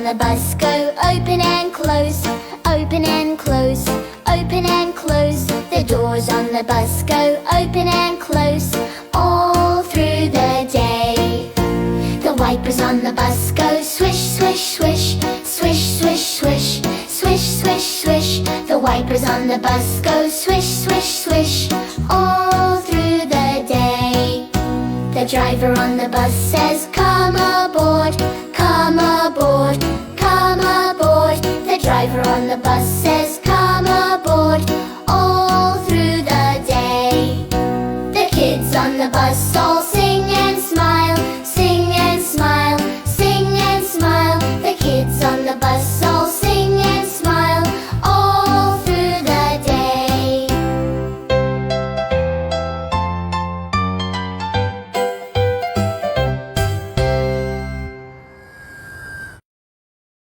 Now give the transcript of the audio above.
the bus go open and close, open and close, open and close. The doors on the bus go open and close all through the day. The wipers on the bus go swish, swish, swish, swish, swish, swish, swish, swish, swish. The wipers on the bus go swish, swish, swish all through the day. The driver on the bus says, "Come aboard, come aboard, come aboard." The driver on the bus says,